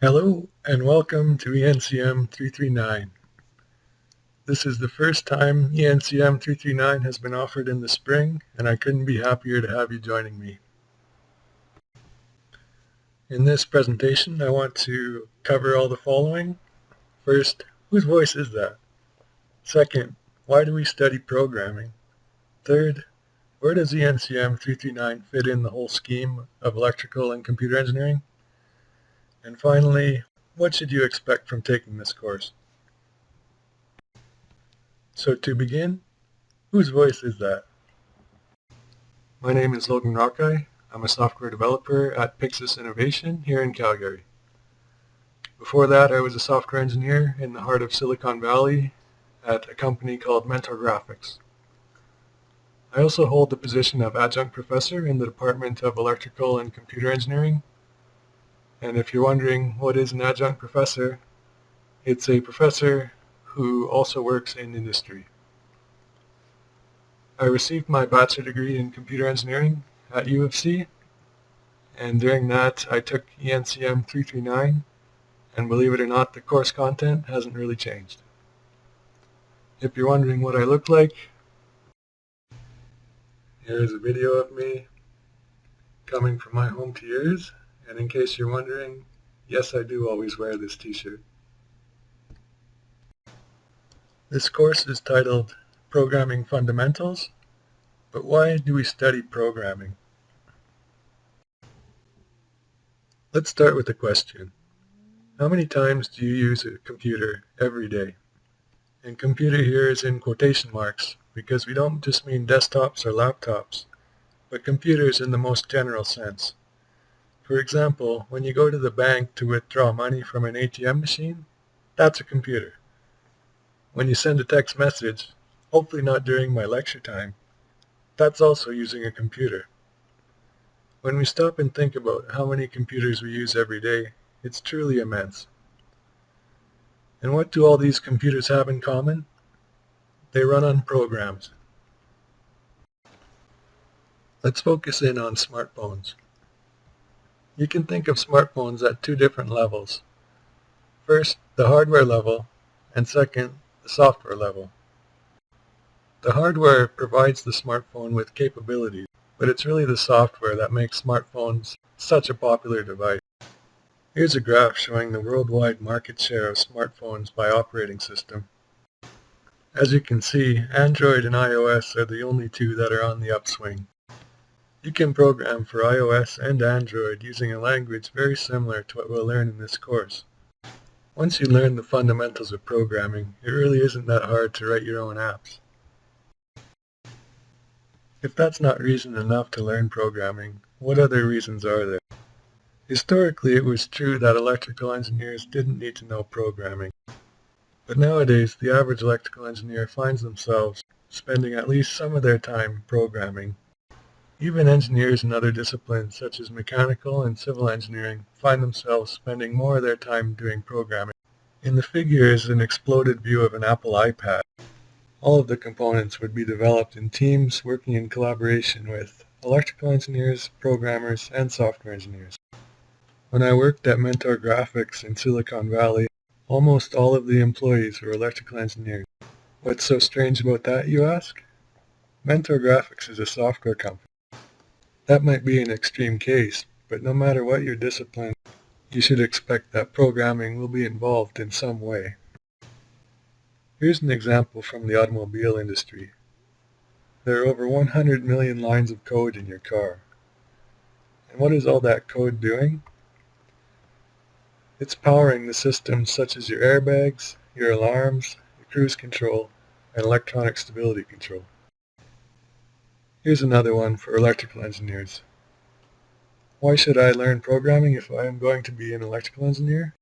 Hello and welcome to ENCM 339. This is the first time ENCM 339 has been offered in the spring, and I couldn't be happier to have you joining me. In this presentation, I want to cover all the following. First, whose voice is that? Second, why do we study programming? Third, where does ENCM 339 fit in the whole scheme of electrical and computer engineering? And finally, what should you expect from taking this course? So to begin, whose voice is that? My name is Logan Rockeye. I'm a software developer at Pixis Innovation here in Calgary. Before that, I was a software engineer in the heart of Silicon Valley at a company called Mentor Graphics. I also hold the position of adjunct professor in the Department of Electrical and Computer Engineering. And if you're wondering what is an adjunct professor, it's a professor who also works in industry. I received my bachelor degree in computer engineering at U of C, and during that I took ENCM 339, and believe it or not, the course content hasn't really changed. If you're wondering what I look like, here's a video of me coming from my home to yours, and in case you're wondering, yes, I do always wear this t-shirt. This course is titled Programming Fundamentals, but why do we study programming? Let's start with a question. How many times do you use a computer every day? And computer here is in quotation marks because we don't just mean desktops or laptops, but computers in the most general sense. For example, when you go to the bank to withdraw money from an ATM machine, that's a computer. When you send a text message, hopefully not during my lecture time, that's also using a computer. When we stop and think about how many computers we use every day, it's truly immense. And what do all these computers have in common? They run on programs. Let's focus in on smartphones. You can think of smartphones at two different levels. First, the hardware level, and second, the software level. The hardware provides the smartphone with capabilities, but it's really the software that makes smartphones such a popular device. Here's a graph showing the worldwide market share of smartphones by operating system. As you can see, Android and iOS are the only two that are on the upswing. You can program for iOS and Android using a language very similar to what we'll learn in this course. Once you learn the fundamentals of programming, it really isn't that hard to write your own apps. If that's not reason enough to learn programming, what other reasons are there? Historically, it was true that electrical engineers didn't need to know programming. But nowadays, the average electrical engineer finds themselves spending at least some of their time programming. Even engineers in other disciplines such as mechanical and civil engineering find themselves spending more of their time doing programming. In the figure is an exploded view of an Apple iPad. All of the components would be developed in teams working in collaboration with electrical engineers, programmers, and software engineers. When I worked at Mentor Graphics in Silicon Valley, almost all of the employees were electrical engineers. What's so strange about that, you ask? Mentor Graphics is a software company. That might be an extreme case, but no matter what your discipline, you should expect that programming will be involved in some way. Here's an example from the automobile industry. There are over 100 million lines of code in your car. And what is all that code doing? It's powering the systems such as your airbags, your alarms, your cruise control, and electronic stability control. Here's another one for electrical engineers. Why should I learn programming if I am going to be an electrical engineer?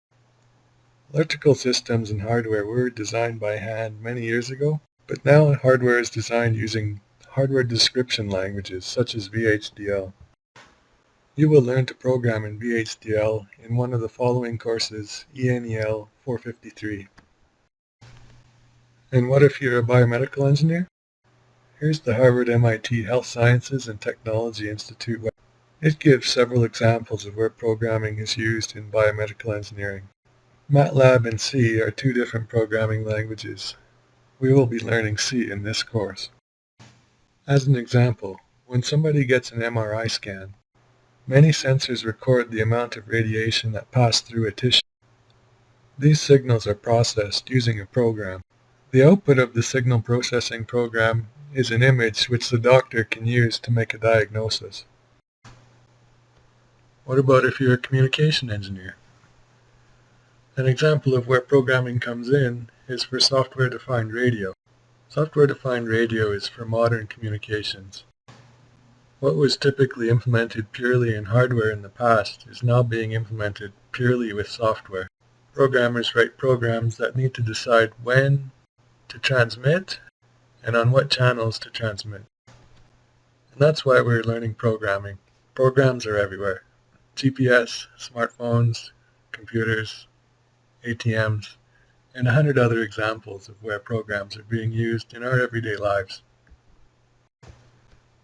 Electrical systems and hardware were designed by hand many years ago, but now hardware is designed using hardware description languages such as VHDL. You will learn to program in VHDL in one of the following courses, ENEL 453. And what if you're a biomedical engineer? Here's the Harvard-MIT Health Sciences and Technology Institute website. It gives several examples of where programming is used in biomedical engineering. MATLAB and C are two different programming languages. We will be learning C in this course. As an example, when somebody gets an MRI scan, many sensors record the amount of radiation that passed through a tissue. These signals are processed using a program. The output of the signal processing program is an image which the doctor can use to make a diagnosis. What about if you're a communication engineer? An example of where programming comes in is for software-defined radio. Software-defined radio is for modern communications. What was typically implemented purely in hardware in the past is now being implemented purely with software. Programmers write programs that need to decide when to transmit and on what channels to transmit. And that's why we're learning programming. Programs are everywhere. GPS, smartphones, computers, ATMs, and 100 other examples of where programs are being used in our everyday lives.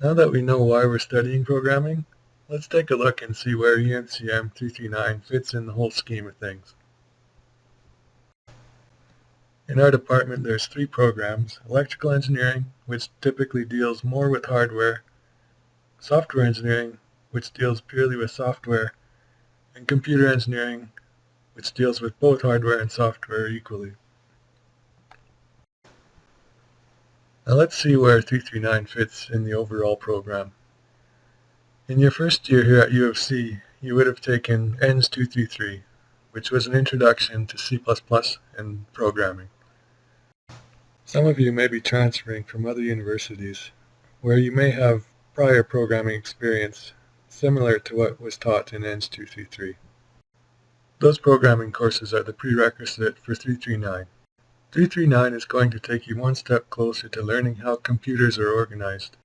Now that we know why we're studying programming, let's take a look and see where ENCM 339 fits in the whole scheme of things. In our department there's 3 programs: electrical engineering, which typically deals more with hardware, software engineering, which deals purely with software, and computer engineering, which deals with both hardware and software equally. Now let's see where 339 fits in the overall program. In your first year here at U of C, you would have taken ENS 233, which was an introduction to C++ and programming. Some of you may be transferring from other universities, where you may have prior programming experience similar to what was taught in ENS 233. Those programming courses are the prerequisite for 339. 339 is going to take you one step closer to learning how computers are organized.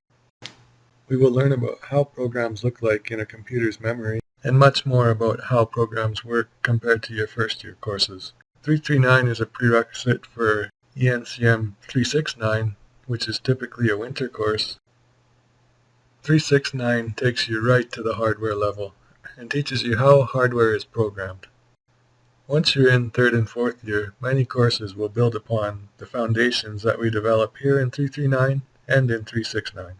We will learn about how programs look like in a computer's memory, and much more about how programs work compared to your first year courses. 339 is a prerequisite for ENCM 369, which is typically a winter course. 369 takes you right to the hardware level and teaches you how hardware is programmed. Once you're in 3rd and 4th year, many courses will build upon the foundations that we develop here in 339 and in 369.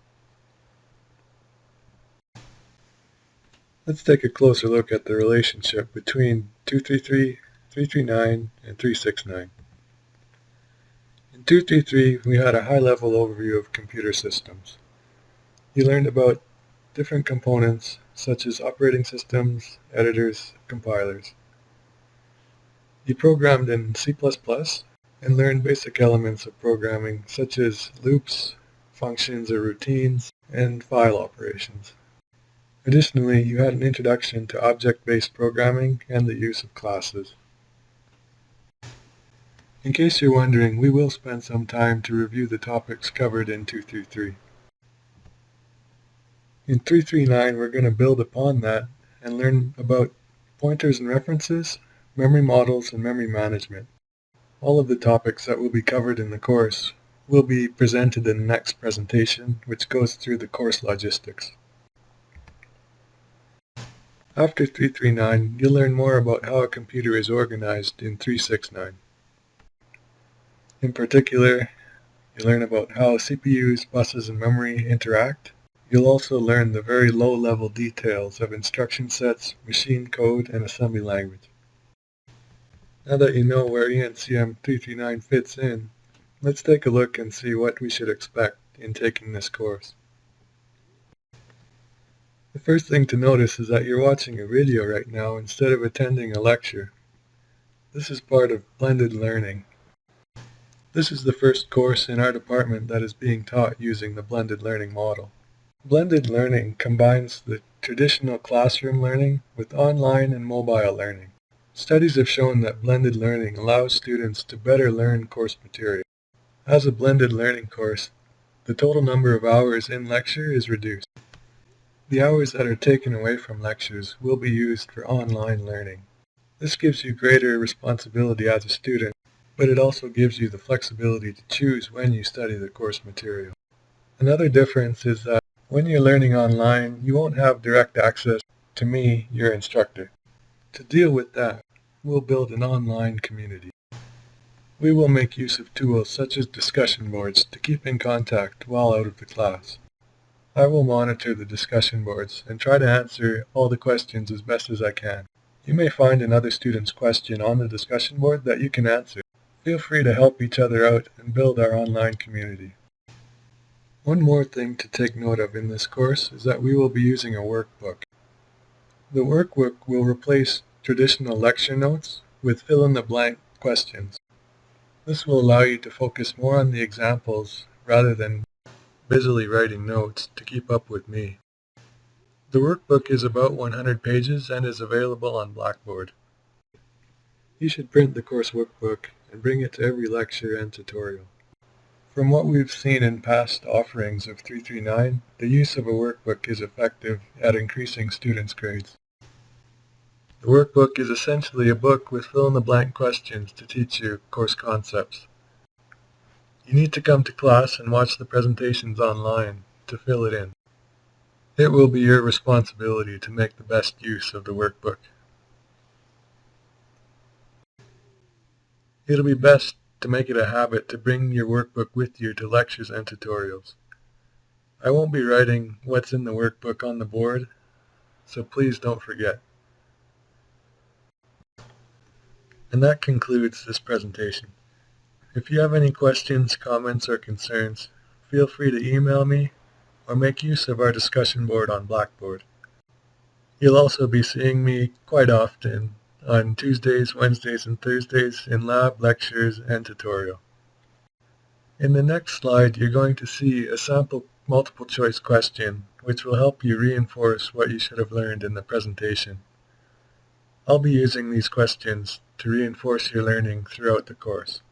Let's take a closer look at the relationship between 233, 339, and 369. In 233, we had a high-level overview of computer systems. You learned about different components such as operating systems, editors, compilers. You programmed in C++ and learned basic elements of programming such as loops, functions or routines, and file operations. Additionally, you had an introduction to object-based programming and the use of classes. In case you're wondering, we will spend some time to review the topics covered in 233. In 339, we're going to build upon that and learn about pointers and references, memory models, and memory management. All of the topics that will be covered in the course will be presented in the next presentation, which goes through the course logistics. After 339, you'll learn more about how a computer is organized in 369. In particular, you'll learn about how CPUs, buses, and memory interact. You'll also learn the very low-level details of instruction sets, machine code, and assembly language. Now that you know where ENCM 339 fits in, let's take a look and see what we should expect in taking this course. The first thing to notice is that you're watching a video right now instead of attending a lecture. This is part of blended learning. This is the first course in our department that is being taught using the blended learning model. Blended learning combines the traditional classroom learning with online and mobile learning. Studies have shown that blended learning allows students to better learn course material. As a blended learning course, the total number of hours in lecture is reduced. The hours that are taken away from lectures will be used for online learning. This gives you greater responsibility as a student, but it also gives you the flexibility to choose when you study the course material. Another difference is that When you're learning online, you won't have direct access to me, your instructor. To deal with that, we'll build an online community. We will make use of tools such as discussion boards to keep in contact while out of the class. I will monitor the discussion boards and try to answer all the questions as best as I can. You may find another student's question on the discussion board that you can answer. Feel free to help each other out and build our online community. One more thing to take note of in this course is that we will be using a workbook. The workbook will replace traditional lecture notes with fill-in-the-blank questions. This will allow you to focus more on the examples rather than busily writing notes to keep up with me. The workbook is about 100 pages and is available on Blackboard. You should print the course workbook and bring it to every lecture and tutorial. From what we've seen in past offerings of 339, the use of a workbook is effective at increasing students' grades. The workbook is essentially a book with fill-in-the-blank questions to teach you course concepts. You need to come to class and watch the presentations online to fill it in. It will be your responsibility to make the best use of the workbook. It'll be best to make it a habit to bring your workbook with you to lectures and tutorials. I won't be writing what's in the workbook on the board, so please don't forget. And that concludes this presentation. If you have any questions, comments, or concerns, feel free to email me or make use of our discussion board on Blackboard. You'll also be seeing me quite often on Tuesdays, Wednesdays, and Thursdays in lab, lectures, and tutorial. In the next slide, you're going to see a sample multiple choice question, which will help you reinforce what you should have learned in the presentation. I'll be using these questions to reinforce your learning throughout the course.